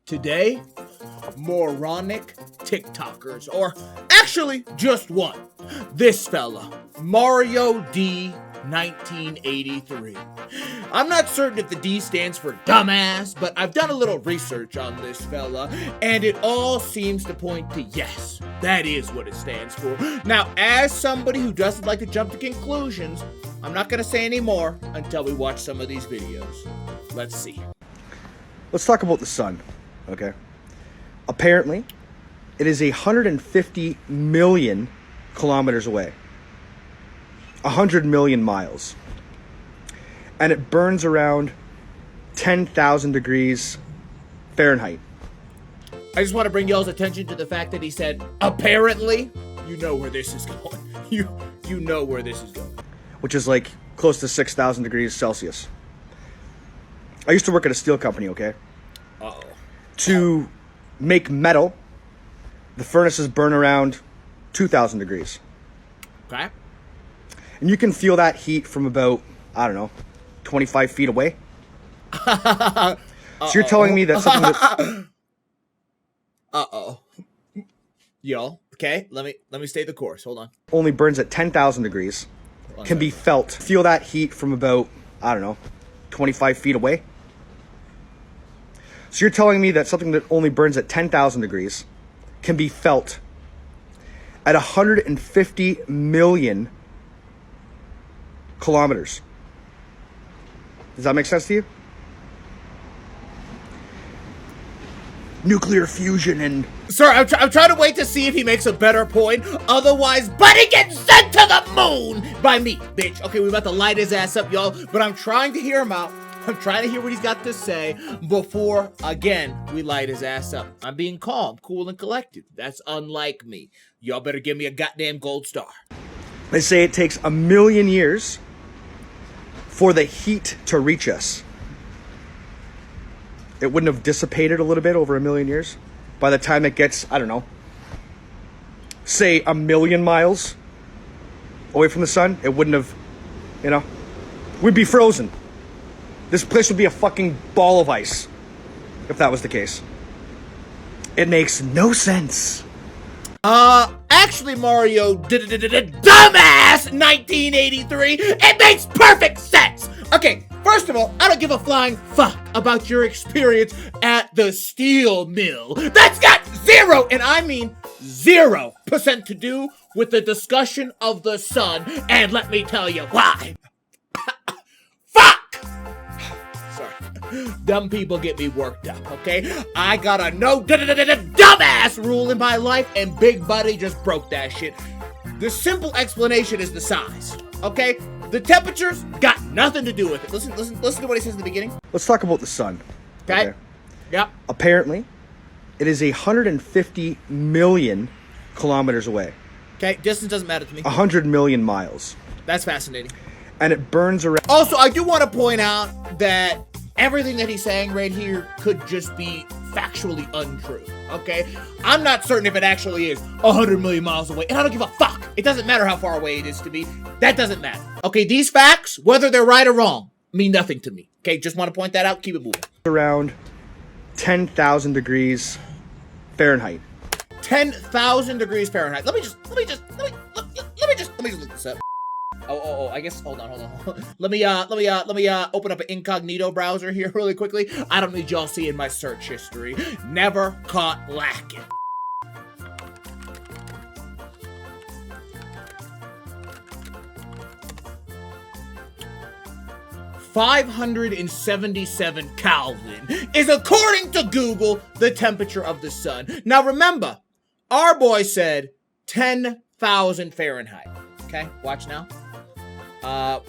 Today, moronic TikTokers, or actually just one. This fella, Mario D 1983. I'm not certain if the D stands for dumbass, but I've done a little research on this fella, and it all seems to point to yes, that is what it stands for. Now, as somebody who doesn't like to jump to conclusions, I'm not going to say any more until we watch some of these videos. Let's see. Let's talk about the sun, okay? Apparently, it is 150 million kilometers away. 100 million miles. And it burns around 10,000 degrees Fahrenheit. I just want to bring y'all's attention to the fact that he said, apparently. You know where this is going. You know where this is going. Which is like close to 6,000 degrees Celsius. I used to work at a steel company, okay? Uh-oh. To make metal, the furnaces burn around 2,000 degrees. Okay. And you can feel that heat from about, I don't know, 25 feet away. So you're telling me that something that's... Uh-oh. Y'all, okay, let me stay the course. Hold on. Only burns at 10,000 degrees. Can be felt. Feel that heat from about, I don't know, 25 feet away. So you're telling me that something that only burns at 10,000 degrees can be felt at 150 million kilometers. Does that make sense to you? Nuclear fusion and... Sir, I'm trying to wait to see if he makes a better point. Otherwise, Buddy gets sent to the moon by me, bitch. Okay, we're about to light his ass up, y'all. But I'm trying to hear him out. I'm trying to hear what he's got to say before, again, we light his ass up. I'm being calm, cool, and collected. That's unlike me. Y'all better give me a goddamn gold star. They say it takes 1 million years for the heat to reach us. It wouldn't have dissipated a little bit over 1 million years. By the time it gets, I don't know, say 1 million miles away from the sun, it wouldn't have, you know, we'd be frozen. This place would be a fucking ball of ice if that was the case. It makes no sense. Actually, Mario, dumbass 1983, it makes perfect sense. Okay, first of all, I don't give a flying fuck about your experience at the steel mill. That's got zero, and I mean 0% to do with the discussion of the sun, and let me tell you why. Fuck! Sorry. Dumb people get me worked up, okay? I got a no dumbass rule in my life, and Big Buddy just broke that shit. The simple explanation is the size, okay? The temperatures got nothing to do with it. Listen to what he says in the beginning. Let's talk about the sun. Okay? Yep. Apparently, it is 150 million kilometers away. Okay, distance doesn't matter to me. 100 million miles. That's fascinating. And it burns around... Also, I do want to point out that everything that he's saying right here could just be factually untrue, okay? I'm not certain if it actually is 100 million miles away, and I don't give a fuck. It doesn't matter how far away it is to me. That doesn't matter. Okay, these facts, whether they're right or wrong, mean nothing to me. Okay, just want to point that out. Keep it moving. Around 10,000 degrees Fahrenheit. 10,000 degrees Fahrenheit. Let me just look this up. Oh, I guess, hold on. Let me open up an incognito browser here really quickly. I don't need y'all seeing my search history. Never caught lacking. .577 Kelvin is, according to Google, the temperature of the sun. Now remember, our boy said 10,000 Fahrenheit. Okay, watch now. We're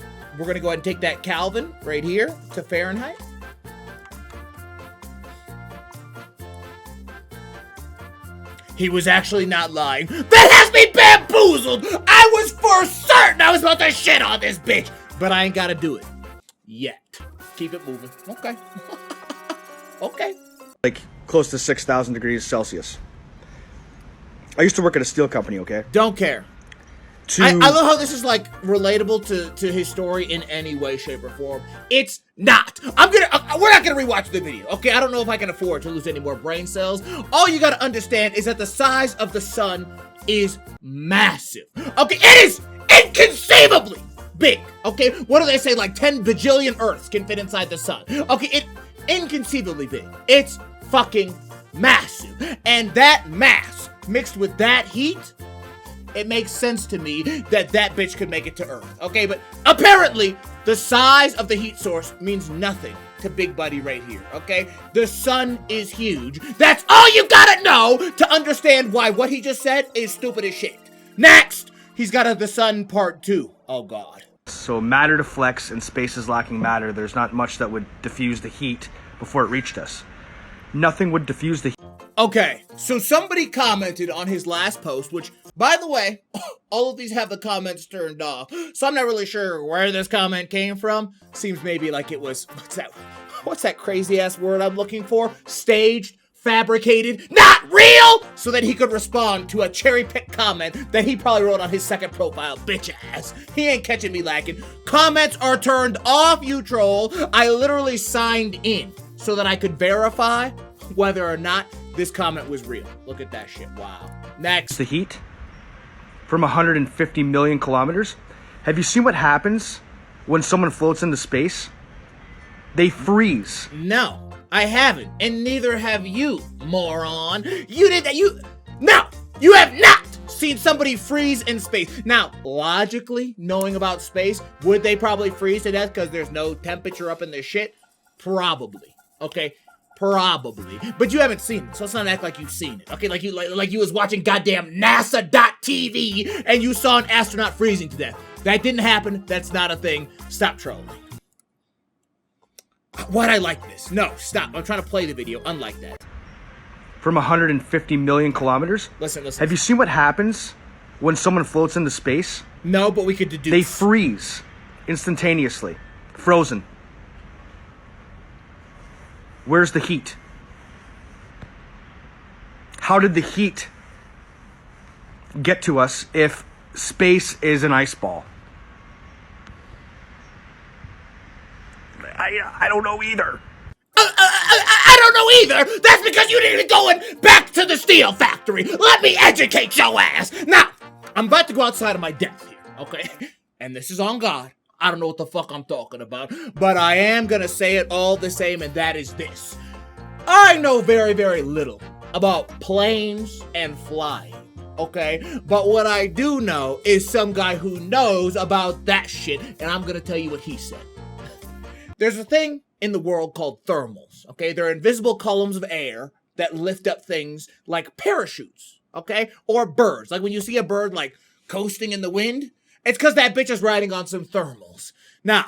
gonna go ahead and take that Kelvin right here to Fahrenheit. He was actually not lying. That has me bamboozled! I was for certain I was about to shit on this bitch, but I ain't gotta do it yet. Keep it moving. Okay. Okay. Like close to 6,000 degrees Celsius. I used to work at a steel company, okay? Don't care. I love how this is like relatable to his story in any way, shape, or form. It's not. I'm we're not gonna rewatch the video, okay? I don't know if I can afford to lose any more brain cells. All you gotta understand is that the size of the sun is massive, okay? It is inconceivably big, okay? What do they say, like 10 bajillion Earths can fit inside the sun? Okay, it's inconceivably big. It's fucking massive. And that mass mixed with that heat, it makes sense to me that that bitch could make it to Earth, okay? But apparently, the size of the heat source means nothing to Big Buddy right here, okay? The sun is huge. That's all you gotta know to understand why what he just said is stupid as shit. Next, he's got the sun part 2. Oh, God. So matter deflects and space is lacking matter. There's not much that would diffuse the heat before it reached us. Nothing would diffuse the heat. Okay, so somebody commented on his last post, which, by the way, all of these have the comments turned off, so I'm not really sure where this comment came from. Seems maybe like it was, what's that crazy-ass word I'm looking for? Staged, fabricated, not real! So that he could respond to a cherry-picked comment that he probably wrote on his second profile, bitch ass. He ain't catching me lacking. Comments are turned off, you troll. I literally signed in so that I could verify whether or not this comment was real. Look at that shit. Wow. Next. The heat from 150 million kilometers. Have you seen what happens when someone floats into space? They freeze. No, I haven't. And neither have you, moron. You have not seen somebody freeze in space. Now, logically, knowing about space, would they probably freeze to death because there's no temperature up in the shit? Probably. Okay? Probably. But you haven't seen it, so let's not act like you've seen it. Okay, like you was watching goddamn NASA.tv and you saw an astronaut freezing to death. That didn't happen. That's not a thing. Stop trolling. Why'd I like this? No, stop. I'm trying to play the video unlike that. From 150 million kilometers? Listen. Have you seen what happens when someone floats into space? No, but we could deduce. They freeze instantaneously. Frozen. Where's the heat? How did the heat get to us if space is an ice ball? I don't know either. I don't know either. That's because you didn't go back to the steel factory. Let me educate your ass. Now, I'm about to go outside of my depth here, okay? And this is on God. I don't know what the fuck I'm talking about, but I am gonna say it all the same, and that is this. I know very, very little about planes and flying, okay? But what I do know is some guy who knows about that shit, and I'm gonna tell you what he said. There's a thing in the world called thermals, okay? They're invisible columns of air that lift up things like parachutes, okay? Or birds. Like when you see a bird, like, coasting in the wind, it's because that bitch is riding on some thermals. Now,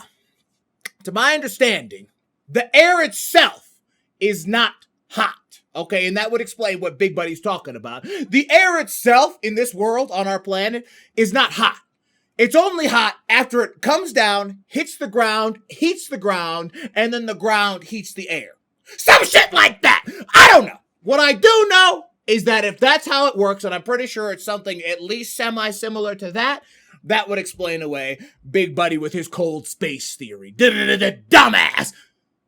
to my understanding, the air itself is not hot, okay? And that would explain what Big Buddy's talking about. The air itself in this world, on our planet, is not hot. It's only hot after it comes down, hits the ground, heats the ground, and then the ground heats the air. Some shit like that! I don't know. What I do know is that if that's how it works, and I'm pretty sure it's something at least semi-similar to that, that would explain away Big Buddy with his cold space theory. Dumbass!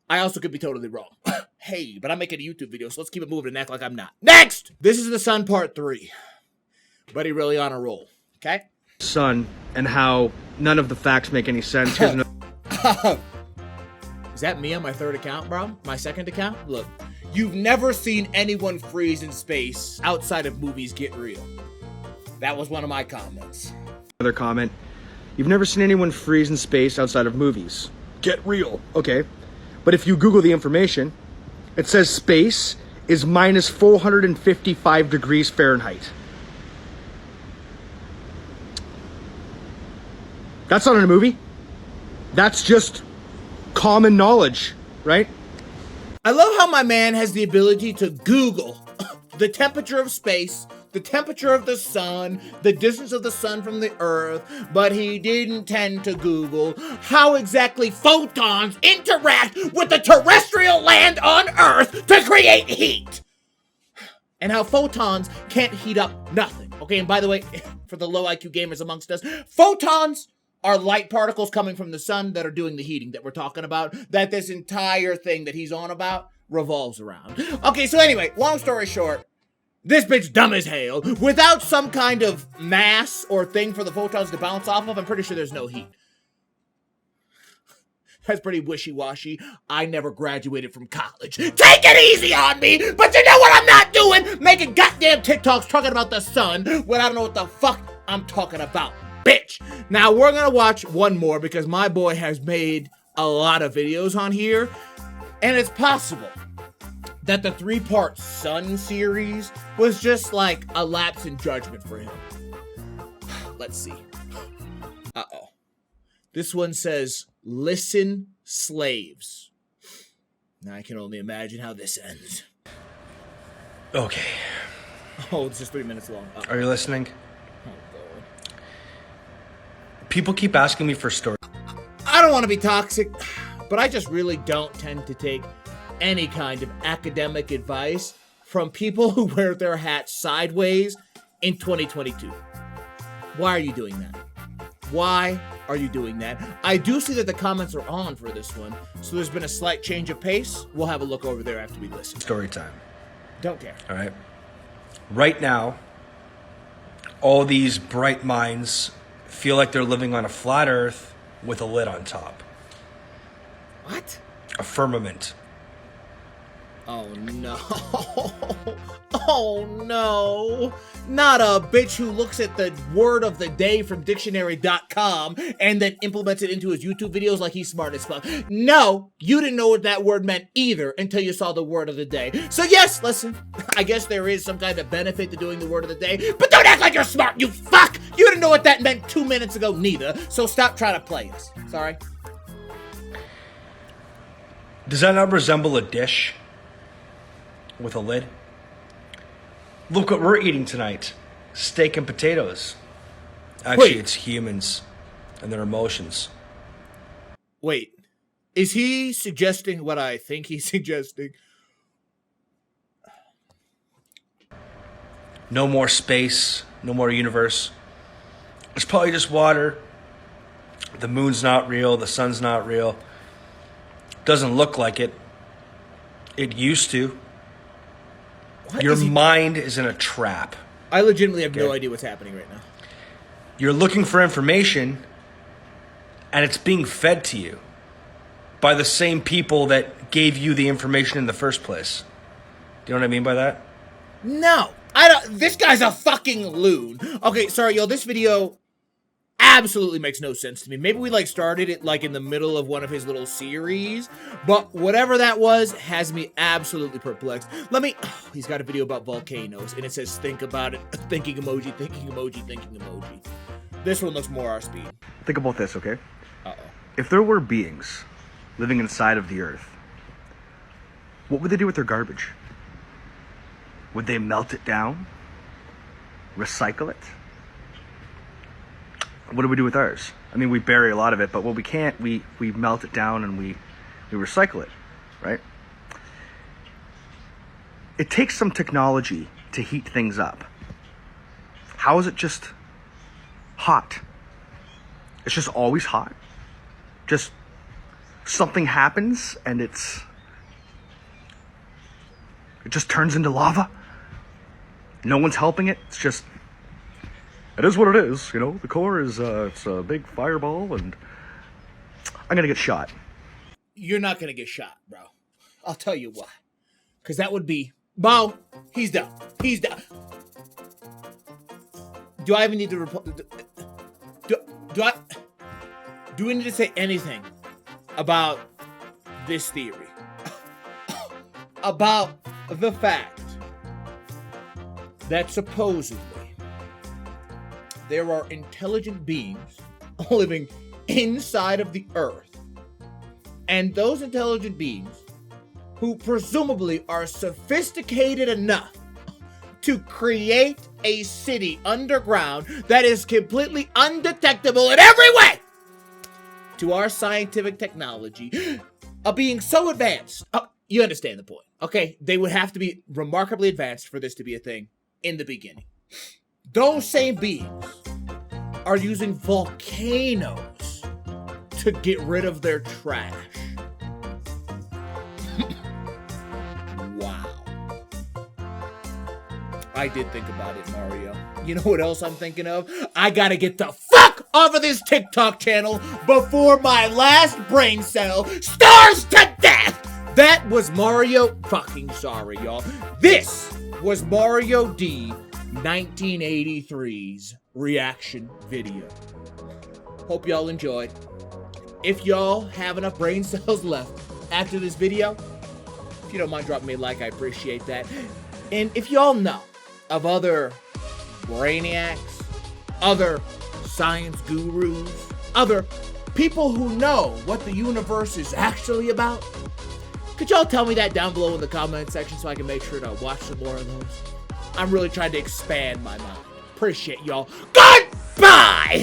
I also could be totally wrong. Hey, but I'm making a YouTube video, so let's keep it moving and act like I'm not. Next! This is the sun part 3. Buddy really on a roll, okay? Sun, and how none of the facts make any sense. Is that me on my third account, bro? My second account? Look, you've never seen anyone freeze in space outside of movies Get Real. That was one of my comments. Another comment. You've never seen anyone freeze in space outside of movies. Get real. Okay. But if you Google the information, it says space is minus 455 degrees Fahrenheit. That's not in a movie. That's just common knowledge, right? I love how my man has the ability to Google the temperature of space, the temperature of the sun, the distance of the sun from the earth, but he didn't tend to Google how exactly photons interact with the terrestrial land on earth to create heat. And how photons can't heat up nothing. Okay, and by the way, for the low IQ gamers amongst us, photons are light particles coming from the sun that are doing the heating that we're talking about, that this entire thing that he's on about revolves around. Okay, so anyway, long story short, this bitch dumb as hell. Without some kind of mass or thing for the photons to bounce off of, I'm pretty sure there's no heat. That's pretty wishy-washy. I never graduated from college. Take it easy on me, but you know what I'm not doing? Making goddamn TikToks talking about the sun when I don't know what the fuck I'm talking about, bitch. Now, we're gonna watch one more because my boy has made a lot of videos on here, and it's possible that the 3-part Sun series was just like a lapse in judgment for him. Let's see. Uh-oh. This one says, "Listen, slaves." Now I can only imagine how this ends. Okay. Oh, it's just 3 minutes long. Uh-oh. Are you listening? Oh, God. People keep asking me for stories. I don't want to be toxic, but I just really don't tend to take any kind of academic advice from people who wear their hats sideways in 2022. Why are you doing that? Why are you doing that? I do see that the comments are on for this one, so there's been a slight change of pace. We'll have a look over there after we listen. Story time. Don't care. All right. Right now, all these bright minds feel like they're living on a flat earth with a lid on top. What? A firmament. Oh no. Oh no. Not a bitch who looks at the word of the day from dictionary.com and then implements it into his YouTube videos like he's smart as fuck. No, you didn't know what that word meant either until you saw the word of the day. So yes, listen, I guess there is some kind of benefit to doing the word of the day, but don't act like you're smart, you fuck! You didn't know what that meant 2 minutes ago neither, so stop trying to play us. Sorry. Does that not resemble a dish with a lid? Look what we're eating tonight. Steak and potatoes. Actually, Wait. It's humans and their emotions. Wait, is he suggesting what I think he's suggesting? No more space, no more universe. It's probably just water. The moon's not real, the sun's not real. Doesn't look like it. It used to. What Your is he- mind is in a trap. I legitimately have no Okay. idea what's happening right now. You're looking for information, and it's being fed to you by the same people that gave you the information in the first place. Do you know what I mean by that? No, I don't. This guy's a fucking loon. Okay, sorry, yo. This video absolutely makes no sense to me. Maybe we started it in the middle of one of his little series, but whatever that was has me absolutely perplexed. He's got a video about volcanoes, and it says think about it, thinking emoji, thinking emoji, thinking emoji. This one looks more our speed. Think about this, okay? Uh-oh. If there were beings living inside of the earth, what would they do with their garbage? Would they melt it down? Recycle it? What do we do with ours? I mean, we bury a lot of it, but what we can't, we melt it down and we recycle it, right? It takes some technology to heat things up. How is it just hot? It's just always hot. Just something happens and it just turns into lava. No one's helping it. It's just, it is what it is. You know, the core is it's a big fireball, and I'm gonna get shot. You're not gonna get shot, bro. I'll tell you why. Because that would be... Bo, he's done. He's done. Do I even need to... Do we need to say anything about this theory? About the fact that supposedly there are intelligent beings living inside of the earth. And those intelligent beings, who presumably are sophisticated enough to create a city underground that is completely undetectable in every way to our scientific technology, being so advanced. You understand the point, okay? They would have to be remarkably advanced for this to be a thing in the beginning. Those same beings are using volcanoes to get rid of their trash. Wow. I did think about it, Mario. You know what else I'm thinking of? I gotta get the fuck off of this TikTok channel before my last brain cell starves to death! That was Mario... Fucking sorry, y'all. This was Mario D 1983's reaction video. Hope y'all enjoyed. If y'all have enough brain cells left after this video, if you don't mind dropping me a like, I appreciate that. And if y'all know of other brainiacs, other science gurus, other people who know what the universe is actually about, could y'all tell me that down below in the comment section so I can make sure to watch some more of those? I'm really trying to expand my mind. Appreciate y'all. Goodbye!